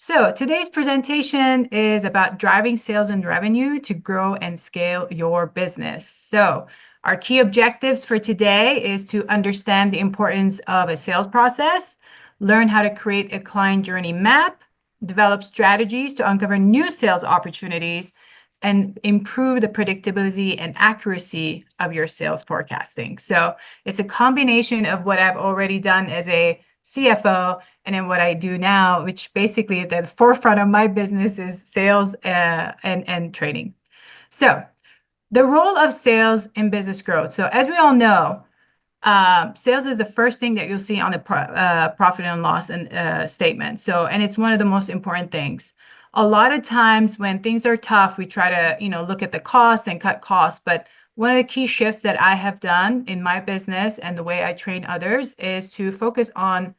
So today's presentation is about driving sales and revenue to grow and scale your business. So our key objectives for today is to understand the importance of a sales process, learn how to create a client journey map, develop strategies to uncover new sales opportunities, and improve the predictability and accuracy of your sales forecasting. So it's a combination of what I've already done as a CFO and then what I do now, which basically at the forefront of my business is sales and training. So the role of sales in business growth. So as we all know, sales is the first thing that you'll see on the profit and loss statement. So, and it's one of the most important things. A lot of times when things are tough, we try to, look at the costs and cut costs. But one of the key shifts that I have done in my business and the way I train others is to focus on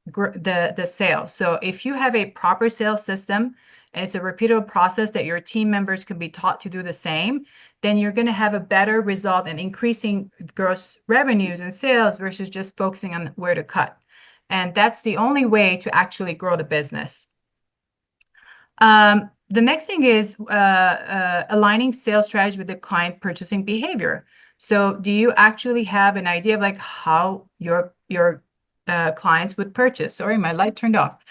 the sales. So if you have a proper sales system and it's a repeatable process that your team members can be taught to do the same, then you're going to have a better result in increasing gross revenues and sales versus just focusing on where to cut. And that's the only way to actually grow the business. The next thing is aligning sales strategy with the client purchasing behavior. So do you actually have an idea of like how your clients would purchase? Sorry, my light turned off.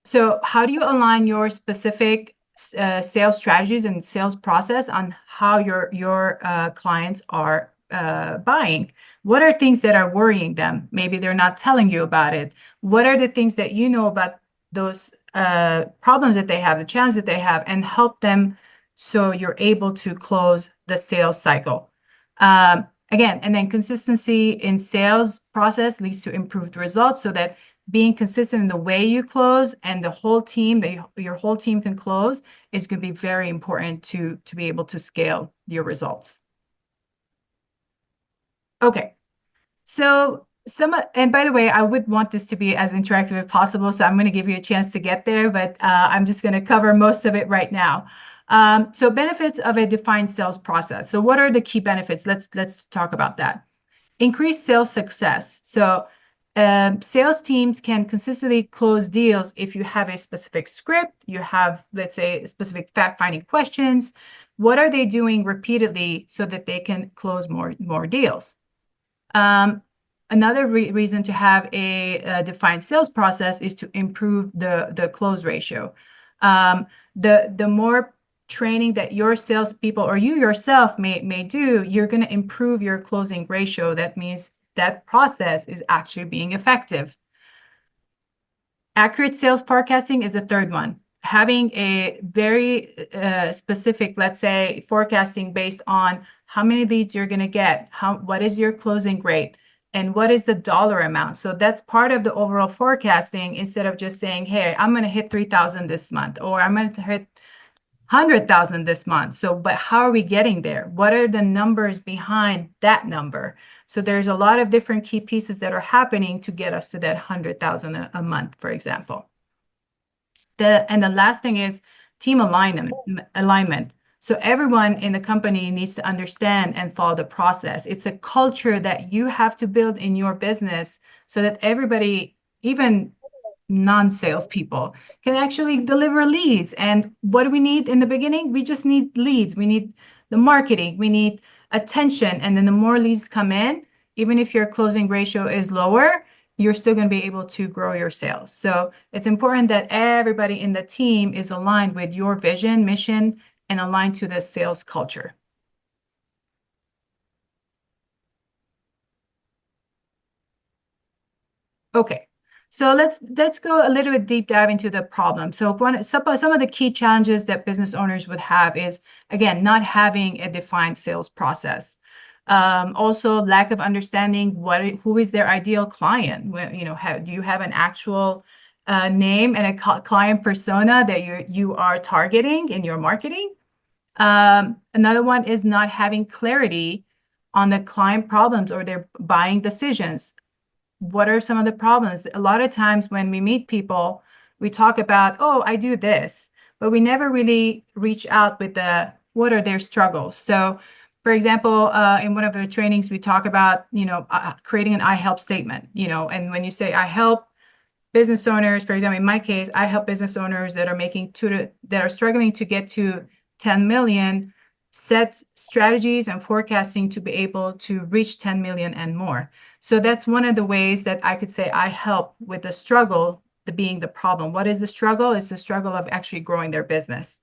So how do you align your specific sales strategies and sales process on how your clients are buying? What are things that are worrying them? Maybe they're not telling you about it. What are the things that you know about those problems that they have, the challenges that they have, and help them so you're able to close the sales cycle? Again, and then consistency in sales process leads to improved results, so that being consistent in the way you close and the whole team, your whole team can close, is going to be very important to be able to scale your results. Okay, so and by the way, I would want this to be as interactive as possible, so I'm going to give you a chance to get there, but I'm just going to cover most of it right now. So benefits of a defined sales process. So what are the key benefits? Let's talk about that. Increased sales success. So sales teams can consistently close deals if you have a specific script, you have, let's say, specific fact-finding questions. What are they doing repeatedly so that they can close more deals? Another reason to have a defined sales process is to improve the close ratio. The more training that your salespeople or you yourself may do, you're going to improve your closing ratio. That means that process is actually being effective. Accurate sales forecasting is the third one. Having a very specific, let's say, forecasting based on how many leads you're going to get, what is your closing rate, and what is the dollar amount. So that's part of the overall forecasting, instead of just saying, hey, I'm going to hit 3,000 this month, or I'm going to hit 100,000 this month. So, but how are we getting there? What are the numbers behind that number? So there's a lot of different key pieces that are happening to get us to that 100,000 a month, for example. And the last thing is team alignment. So everyone in the company needs to understand and follow the process. It's a culture that you have to build in your business so that everybody, even non-sales people, can actually deliver leads. And what do we need in the beginning? We just need leads. We need the marketing. We need attention. And then the more leads come in, even if your closing ratio is lower, you're still going to be able to grow your sales. So it's important that everybody in the team is aligned with your vision, mission, and aligned to the sales culture. Okay. So let's go a little bit deep dive into the problem. So some of the key challenges that business owners would have is, again, not having a defined sales process. Also, lack of understanding who is their ideal client. Do you have an actual name and a client persona that you are targeting in your marketing? Another one is not having clarity on the client problems or their buying decisions. What are some of the problems? A lot of times when we meet people, we talk about, oh, I do this, but we never really reach out with what are their struggles. So for example, in one of the trainings, we talk about, creating an I help statement, and when you say I help, business owners, for example, in my case, I help business owners that are struggling to get to 10 million, set strategies and forecasting to be able to reach 10 million and more. So that's one of the ways that I could say I help with the struggle, being the problem. What is the struggle? It's the struggle of actually growing their business.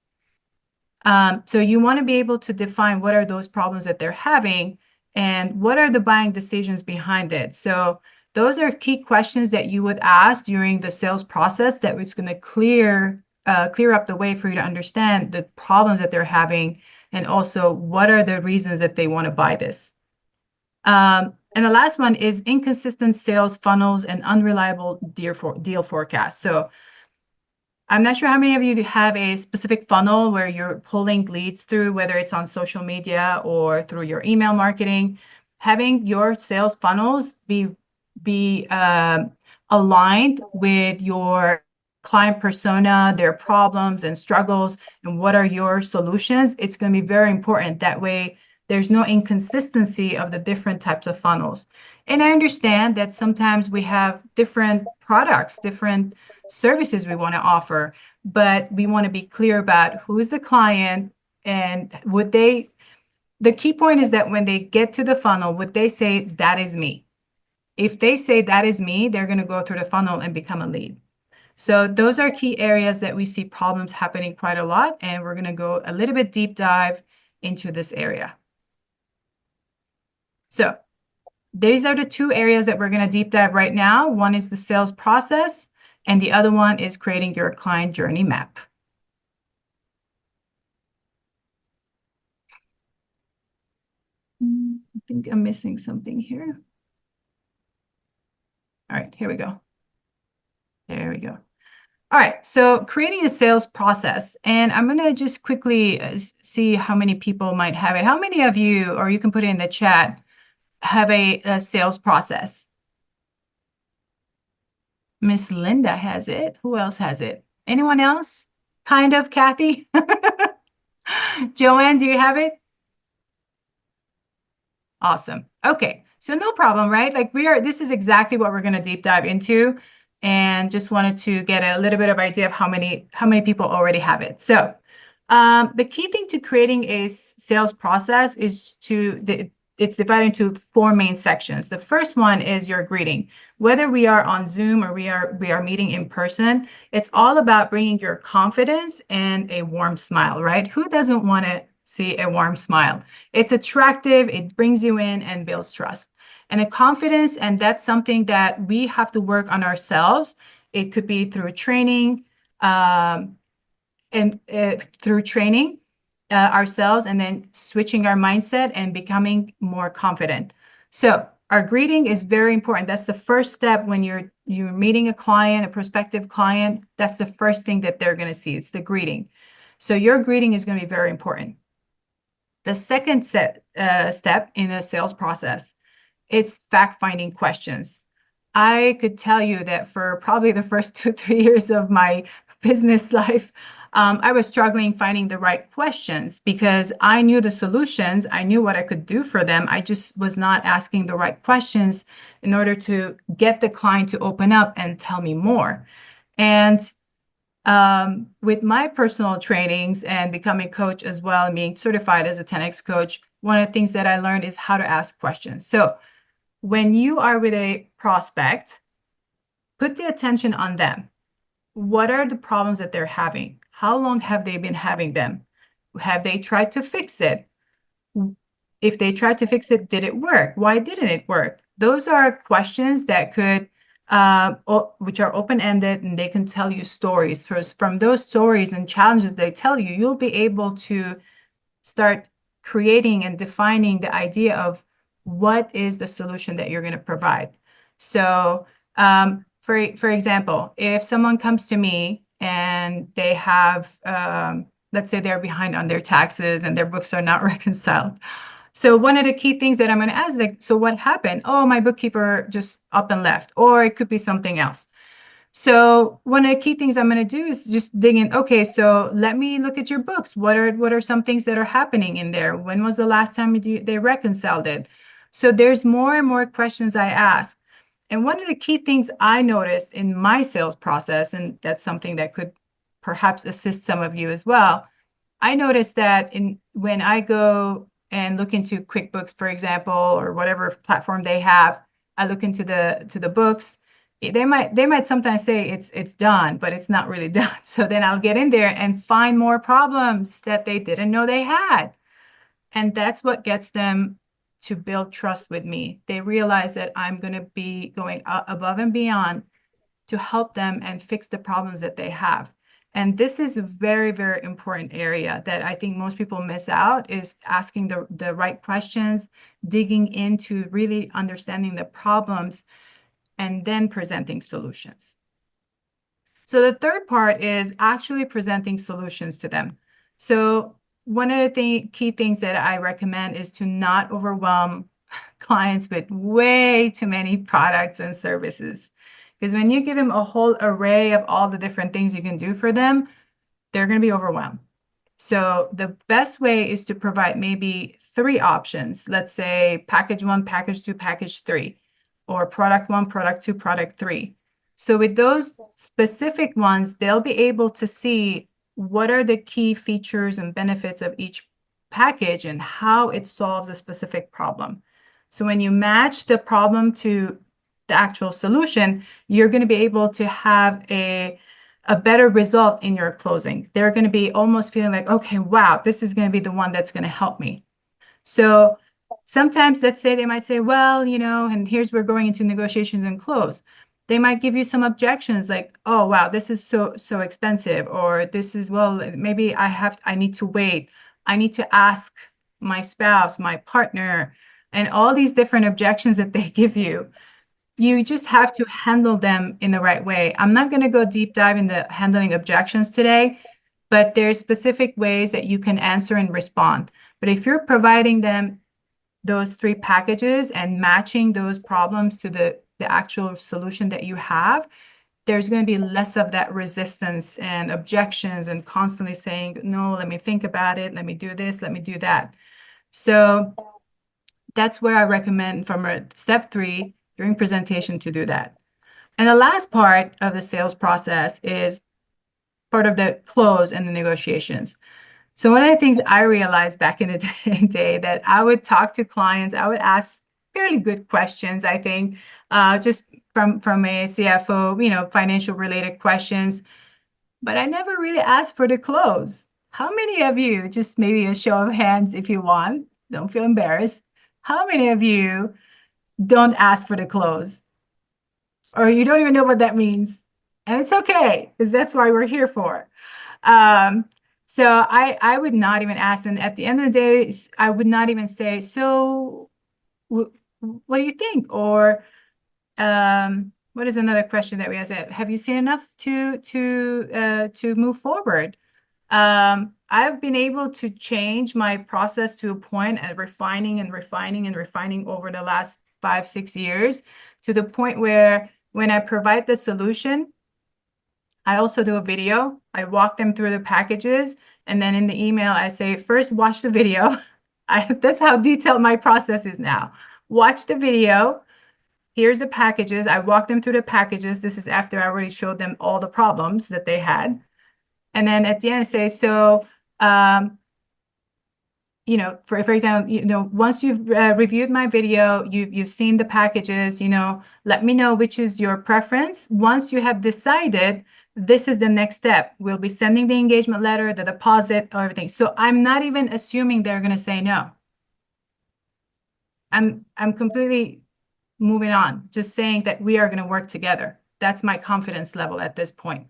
So you want to be able to define what are those problems that they're having and what are the buying decisions behind it. So those are key questions that you would ask during the sales process that was going to clear up the way for you to understand the problems that they're having and also what are the reasons that they want to buy this. And the last one is inconsistent sales funnels and unreliable deal forecasts. So I'm not sure how many of you have a specific funnel where you're pulling leads through, whether it's on social media or through your email marketing. Having your sales funnels be aligned with your client persona, their problems and struggles, and what are your solutions. It's going to be very important. That way, there's no inconsistency of the different types of funnels. And I understand that sometimes we have different products, different services we want to offer, but we want to be clear about who is the client and the key point is that when they get to the funnel, would they say, that is me? If they say that is me, they're going to go through the funnel and become a lead. So those are key areas that we see problems happening quite a lot, and we're going to go a little bit deep dive into this area. So these are the two areas that we're going to deep dive right now. One is the sales process, and the other one is creating your client journey map. I think I'm missing something here. All right, here we go. There we go. All right, so creating a sales process, and I'm going to just quickly see how many people might have it. How many of you, or you can put it in the chat, have a sales process? Miss Linda has it. Who else has it? Anyone else? Kind of, Kathy? Joanne, do you have it? Awesome. Okay, so no problem, right? Like this is exactly what we're going to deep dive into, and just wanted to get a little bit of idea of how many people already have it. So the key thing to creating a sales process is it's divided into four main sections. The first one is your greeting. Whether we are on Zoom or we are meeting in person, it's all about bringing your confidence and a warm smile, right? Who doesn't want to see a warm smile? It's attractive, it brings you in and builds trust. And a confidence, and that's something that we have to work on ourselves. It could be through training, ourselves, and then switching our mindset and becoming more confident. So our greeting is very important. That's the first step when you're meeting a client, a prospective client. That's the first thing that they're going to see. It's the greeting. So your greeting is going to be very important. The second step in the sales process, it's fact-finding questions. I could tell you that for probably the first 2-3 years of my business life, I was struggling finding the right questions because I knew the solutions. I knew what I could do for them. I just was not asking the right questions in order to get the client to open up and tell me more. And with my personal trainings and becoming a coach as well and being certified as a 10X coach, one of the things that I learned is how to ask questions. So when you are with a prospect, put the attention on them. What are the problems that they're having? How long have they been having them? Have they tried to fix it? If they tried to fix it, did it work? Why didn't it work? Those are questions that could, which are open-ended, and they can tell you stories. From those stories and challenges they tell you, you'll be able to start creating and defining the idea of what is the solution that you're going to provide. So for example, if someone comes to me and they have, let's say they're behind on their taxes and their books are not reconciled. So one of the key things that I'm going to ask, like, so what happened? Oh, my bookkeeper just up and left, or it could be something else. So one of the key things I'm going to do is just dig in. Okay, so let me look at your books. What are some things that are happening in there? When was the last time they reconciled it? So there's more and more questions I ask. And one of the key things I noticed in my sales process, and that's something that could perhaps assist some of you as well, I noticed that when I go and look into QuickBooks, for example, or whatever platform they have, I look into the books. They might sometimes say it's done, but it's not really done. So then I'll get in there and find more problems that they didn't know they had. And that's what gets them to build trust with me. They realize that I'm going to be going above and beyond to help them and fix the problems that they have. And this is a very, very important area that I think most people miss out, is asking the right questions, digging into really understanding the problems, and then presenting solutions. So the third part is actually presenting solutions to them. So one of the key things that I recommend is to not overwhelm clients with way too many products and services. Because when you give them a whole array of all the different things you can do for them, they're going to be overwhelmed. So the best way is to provide maybe 3 options. Let's say package 1, package 2, package 3, or product 1, product 2, product 3. So with those specific ones, they'll be able to see what are the key features and benefits of each package and how it solves a specific problem. So when you match the problem to the actual solution, you're going to be able to have a better result in your closing. They're going to be almost feeling like, okay, wow, this is going to be the one that's going to help me. So sometimes, let's say they might say, well, and here's we're going into negotiations and close. They might give you some objections like, oh, wow, this is so expensive, or this is, well, maybe I need to wait. I need to ask my spouse, my partner, and all these different objections that they give you. You just have to handle them in the right way. I'm not going to go deep dive into handling objections today, but there's specific ways that you can answer and respond. But if you're providing them those 3 packages and matching those problems to the actual solution that you have, there's going to be less of that resistance and objections and constantly saying, no, let me think about it. Let me do this. Let me do that. So that's where I recommend from a step 3 during presentation to do that. And the last part of the sales process is part of the close and the negotiations. So one of the things I realized back in the day that I would talk to clients, I would ask fairly good questions, I think, just from a CFO, financial related questions, but I never really asked for the close. How many of you, just maybe a show of hands if you want, don't feel embarrassed, how many of you don't ask for the close? Or you don't even know what that means. And it's okay, because that's why we're here for. So I would not even ask. And at the end of the day, I would not even say, so what do you think? Or what is another question that we ask? Have you seen enough to move forward? I've been able to change my process to a point at refining and refining and refining over the last 5-6 years, to the point where when I provide the solution, I also do a video. I walk them through the packages, and then in the email, I say, first, watch the video. That's how detailed my process is now. Watch the video. Here's the packages. I walk them through the packages. This is after I already showed them all the problems that they had. And then at the end, I say, so, for example, once you've reviewed my video, you've seen the packages, let me know which is your preference. Once you have decided, this is the next step. We'll be sending the engagement letter, the deposit, everything. So I'm not even assuming they're going to say no. I'm completely moving on, just saying that we are going to work together. That's my confidence level at this point.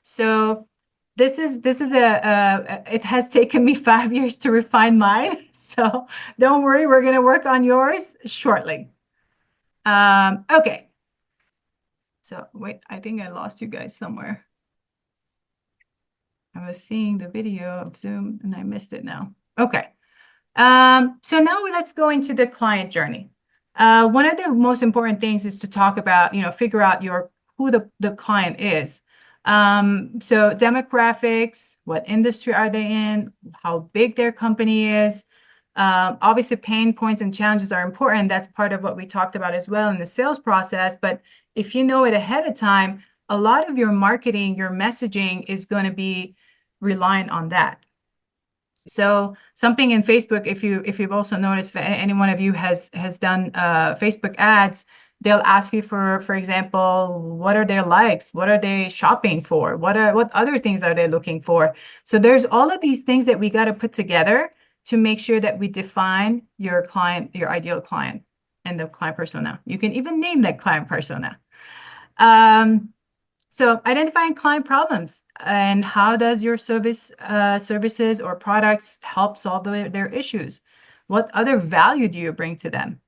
So this is it has taken me 5 years to refine mine. So don't worry, we're going to work on yours shortly. Okay. So wait, I think I lost you guys somewhere. I was seeing the video of Zoom and I missed it now. Okay. So now let's go into the client journey. One of the most important things is to talk about, figure out who the client is. So demographics, what industry are they in, how big their company is, Obviously, pain points and challenges are important. That's part of what we talked about as well in the sales process. But if you know it ahead of time, a lot of your marketing, your messaging is going to be reliant on that. So something in Facebook, if you've also noticed, if any one of you has done Facebook ads, they'll ask you for example, what are their likes? What are they shopping for? What other things are they looking for? So there's all of these things that we got to put together to make sure that we define your client, your ideal client, and the client persona. You can even name that client persona. So identifying client problems and how does your services or products help solve their issues? What other value do you bring to them?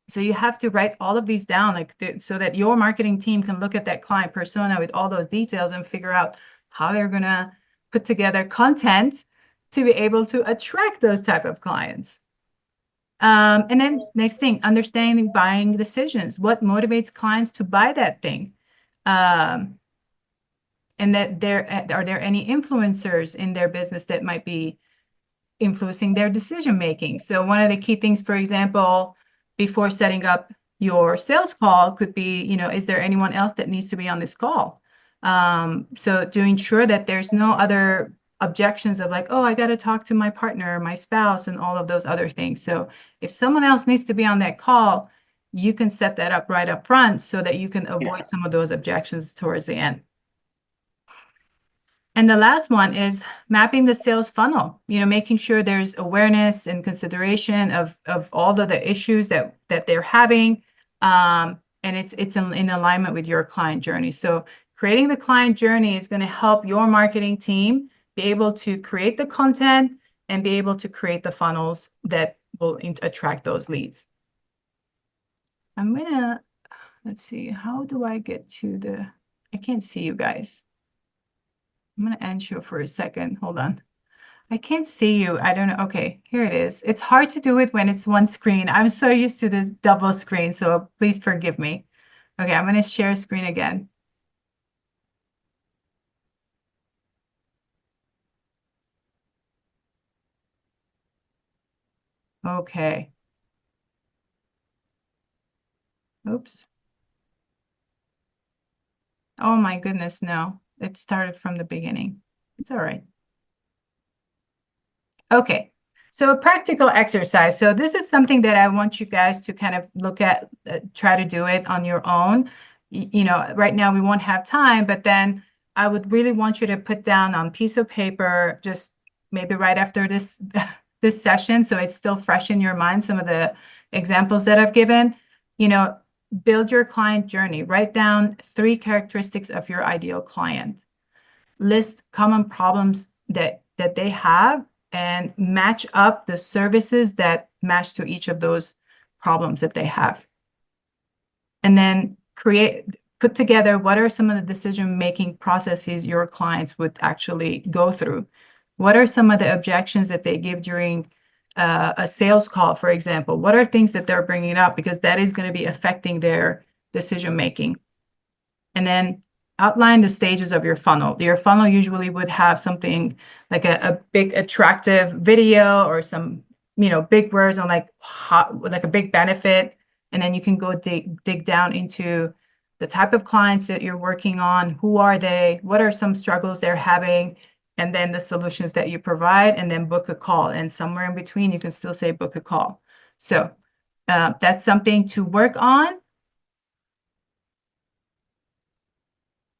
So you have to write all of these down so that your marketing team can look at that client persona with all those details and figure out how they're going to put together content to be able to attract those type of clients. And then next thing, understanding buying decisions. What motivates clients to buy that thing? And that are there any influencers in their business that might be influencing their decision making? So one of the key things, for example, before setting up your sales call could be, is there anyone else that needs to be on this call? So to ensure that there's no other objections of like, oh, I got to talk to my partner, my spouse, and all of those other things. So if someone else needs to be on that call, you can set that up right up front so that you can avoid some of those objections towards the end. And the last one is mapping the sales funnel, making sure there's awareness and consideration of all of the issues that they're having. And it's in alignment with your client journey. So creating the client journey is going to help your marketing team be able to create the content and be able to create the funnels that will attract those leads. Let's see, how do I get to I can't see you guys. I'm going to end you for a second. Hold on. I can't see you. I don't know. Okay, here it is. It's hard to do it when it's one screen. I'm so used to this double screen, so please forgive me. Okay, I'm going to share screen again. Okay. Oops. Oh my goodness, no. It started from the beginning. It's all right. Okay, so a practical exercise. So this is something that I want you guys to kind of look at, try to do it on your own. Right now we won't have time, but then I would really want you to put down on a piece of paper, just maybe right after this this session, so it's still fresh in your mind, some of the examples that I've given. Build your client journey. Write down 3 characteristics of your ideal client. List common problems that they have and match up the services that match to each of those problems that they have. And then put together what are some of the decision-making processes your clients would actually go through. What are some of the objections that they give during a sales call, for example? What are things that they're bringing up? Because that is going to be affecting their decision-making. And then outline the stages of your funnel. Your funnel usually would have something like a big attractive video or some, big words on like a big benefit. And then you can go dig down into the type of clients that you're working on. Who are they? What are some struggles they're having? And then the solutions that you provide, and then book a call. And somewhere in between, you can still say book a call. So that's something to work on.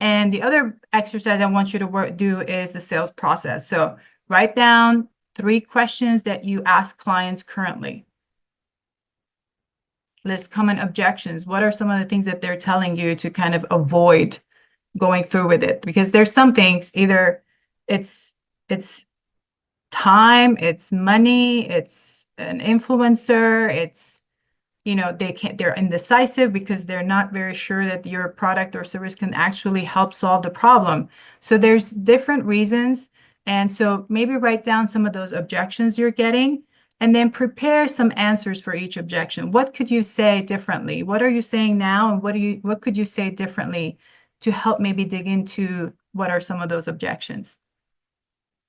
And the other exercise I want you to do is the sales process. So write down 3 questions that you ask clients currently. List common objections. What are some of the things that they're telling you to kind of avoid going through with it? Because there's some things, either it's time, it's money, it's an influencer, it's they're indecisive because they're not very sure that your product or service can actually help solve the problem. So there's different reasons. And so maybe write down some of those objections you're getting and then prepare some answers for each objection. What could you say differently? What are you saying now? And what could you say differently to help maybe dig into what are some of those objections?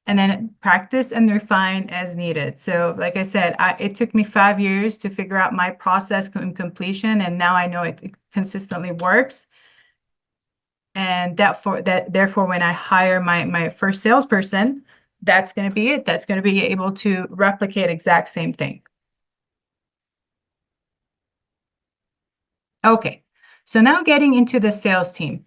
and then practice and refine as needed. So like I said, it took me 5 years to figure out my process and completion, and now I know it consistently works. And therefore, when I hire my first salesperson, that's going to be it. That's going to be able to replicate exact same thing. Okay, so now getting into the sales team.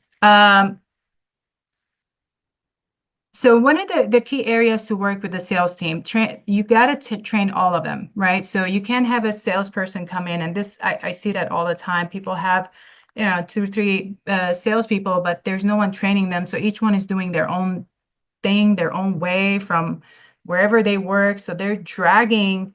So one of the key areas to work with the sales team, you got to train all of them, right? So you can't have a salesperson come in, and this I see that all the time. People have, 2 or 3 salespeople, but there's no one training them. So each one is doing their own thing, their own way from wherever they work. So they're dragging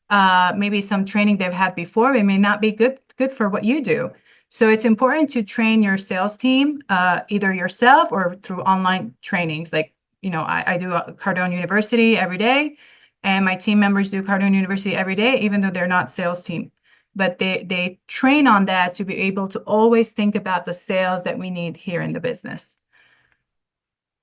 maybe some training they've had before. It may not be good for what you do. So it's important to train your sales team, either yourself or through online trainings. Like, I do Cardone University every day, and my team members do Cardone University every day, even though they're not sales team. But they train on that to be able to always think about the sales that we need here in the business.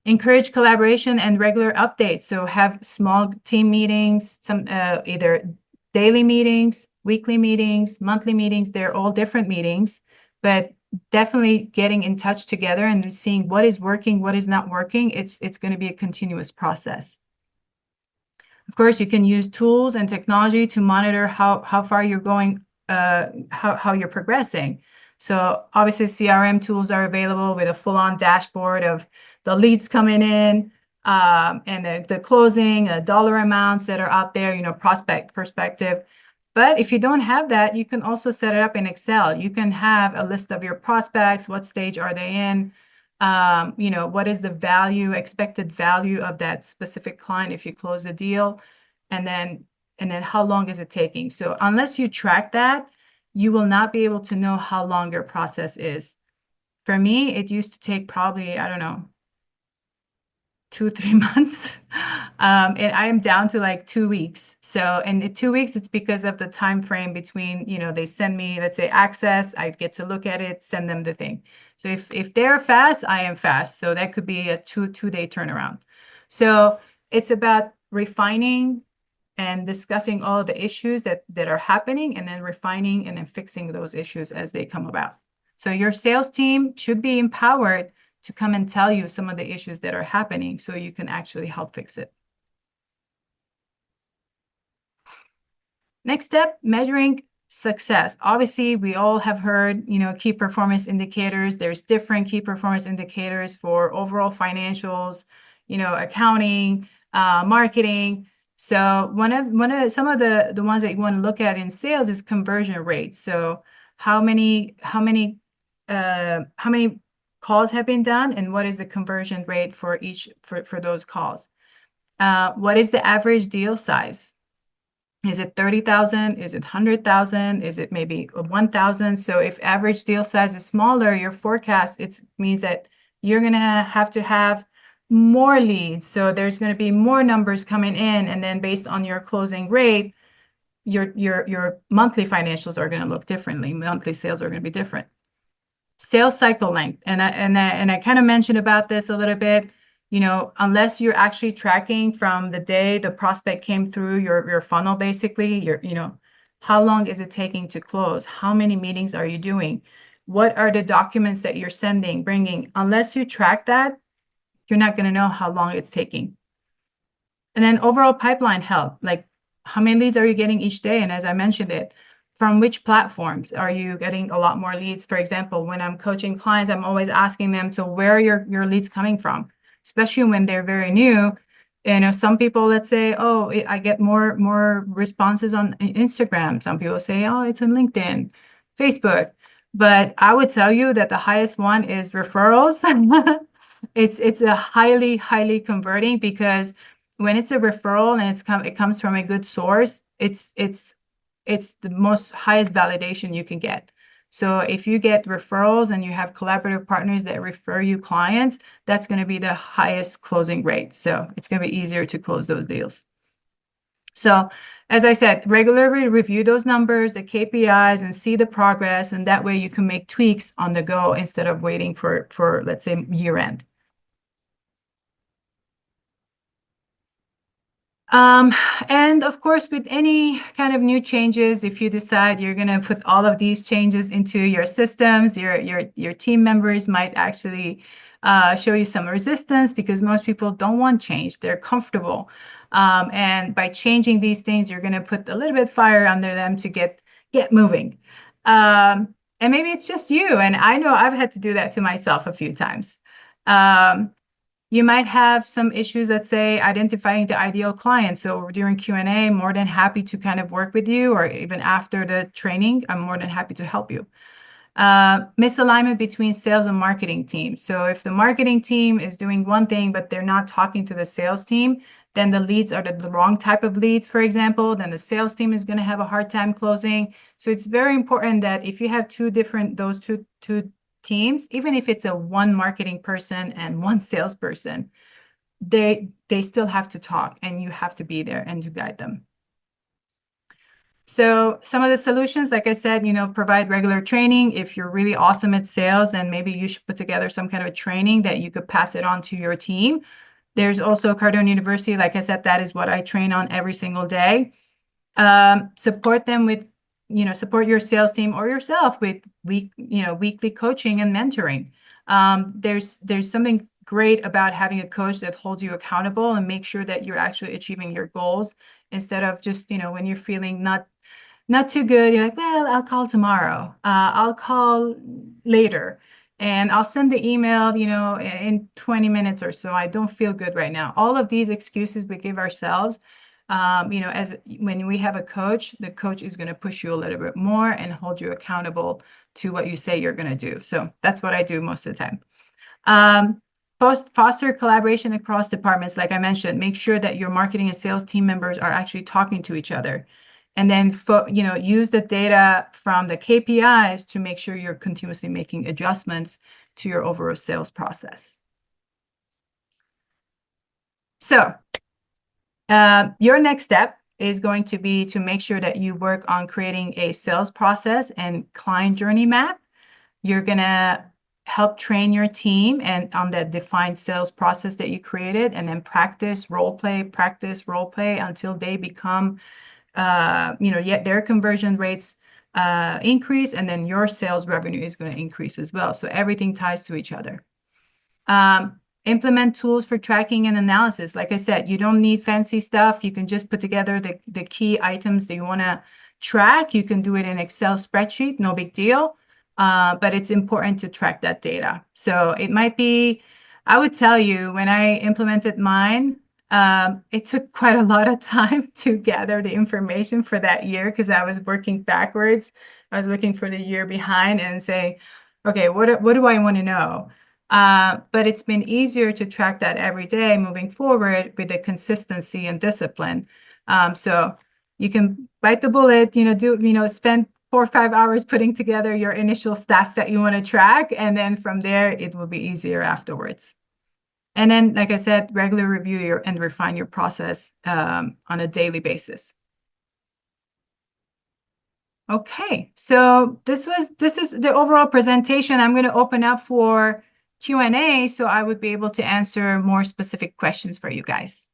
Encourage collaboration and regular updates. So have small team meetings, some either daily meetings, weekly meetings, monthly meetings. They're all different meetings, but definitely getting in touch together and seeing what is working, what is not working. It's going to be a continuous process. Of course, you can use tools and technology to monitor how far you're going, how you're progressing. So obviously CRM tools are available with a full-on dashboard of the leads coming in, and the closing, dollar amounts that are out there, prospect perspective. But if you don't have that, you can also set it up in Excel. You can have a list of your prospects, what stage are they in, what is the expected value of that specific client if you close the deal, and then how long is it taking. So unless you track that, you will not be able to know how long your process is. For me, it used to take probably, I don't know, 2, 3 months. And I am down to like 2 weeks. So, and in 2 weeks, it's because of the time frame between, they send me, let's say, access, I get to look at it, send them the thing. So if they're fast, I am fast. So that could be a two-day turnaround. So it's about refining and discussing all of the issues that are happening, and then refining and then fixing those issues as they come about. So your sales team should be empowered to come and tell you some of the issues that are happening so you can actually help fix it. Next step, measuring success. Obviously, we all have heard, key performance indicators. There's different key performance indicators for overall financials, accounting, marketing. So some of the ones that you want to look at in sales is conversion rate. So how many calls have been done, and what is the conversion rate for those calls? What is the average deal size? Is it 30,000? Is it 100,000? Is it maybe 1,000? So if average deal size is smaller, your forecast, it means that you're going to have more leads. So there's going to be more numbers coming in, and then based on your closing rate, your monthly financials are going to look differently. Monthly sales are going to be different. Sales cycle length, and I kind of mentioned about this a little bit. Unless you're actually tracking from the day the prospect came through your funnel, basically, how long is it taking to close? How many meetings are you doing? What are the documents that you're bringing? Unless you track that, you're not going to know how long it's taking. And then overall pipeline health, like how many leads are you getting each day? And as I mentioned it, from which platforms are you getting a lot more leads? For example, when I'm coaching clients, I'm always asking them, so where are your leads coming from? Especially when they're very new. Some people, let's say, oh, I get more responses on Instagram. Some people say, oh, it's on LinkedIn, Facebook. But I would tell you that the highest one is referrals. It's a highly converting, because when it's a referral and it comes from a good source, it's the most highest validation you can get. So if you get referrals and you have collaborative partners that refer you clients, that's going to be the highest closing rate. So it's going to be easier to close those deals. So as I said, regularly review those numbers, the KPIs, and see the progress. And that way you can make tweaks on the go instead of waiting for let's say, year end. Um, and of course, with any kind of new changes, if you decide you're going to put all of these changes into your systems, your team members might actually show you some resistance because most people don't want change. They're comfortable. And by changing these things, you're going to put a little bit fire under them to get moving. And maybe it's just you. And I know I've had to do that to myself a few times. Um, you might have some issues, let's say, identifying the ideal client. So during Q&A, more than happy to kind of work with you, or even after the training, I'm more than happy to help you. Misalignment between sales and marketing teams. So if the marketing team is doing one thing, but they're not talking to the sales team, then the leads are the wrong type of leads, for example, then the sales team is going to have a hard time closing. So it's very important that if you have those two teams, even if it's a one marketing person and one salesperson, they still have to talk and you have to be there and to guide them. So some of the solutions, like I said, provide regular training. If you're really awesome at sales, then maybe you should put together some kind of a training that you could pass it on to your team. There's also Cardone University. Like I said, that is what I train on every single day. Support them with, support your sales team or yourself with weekly coaching and mentoring. There's something great about having a coach that holds you accountable and make sure that you're actually achieving your goals instead of just, when you're feeling not too good, you're like, well, I'll call tomorrow. I'll call later. And I'll send the email, in 20 minutes or so. I don't feel good right now. All of these excuses we give ourselves, as when we have a coach, the coach is going to push you a little bit more and hold you accountable to what you say you're going to do. So that's what I do most of the time. Foster collaboration across departments. Like I mentioned, make sure that your marketing and sales team members are actually talking to each other. And then, use the data from the KPIs to make sure you're continuously making adjustments to your overall sales process. So your next step is going to be to make sure that you work on creating a sales process and client journey map. You're going to help train your team and on that defined sales process that you created, and then practice role play until they become yet their conversion rates increase, and then your sales revenue is going to increase as well. So everything ties to each other. Implement tools for tracking and analysis. Like I said, you don't need fancy stuff. You can just put together the key items that you want to track. You can do it in Excel spreadsheet, no big deal. But it's important to track that data. So it might be, I would tell you, when I implemented mine, it took quite a lot of time to gather the information for that year because I was working backwards. I was looking for the year behind and say, okay, what do I want to know? But it's been easier to track that every day moving forward with the consistency and discipline. So you can bite the bullet, spend 4 or 5 hours putting together your initial stats that you want to track, and then from there, it will be easier afterwards. And then, like I said, regular review and refine your process on a daily basis. Okay, so this is the overall presentation. I'm going to open up for Q&A, so I would be able to answer more specific questions for you guys.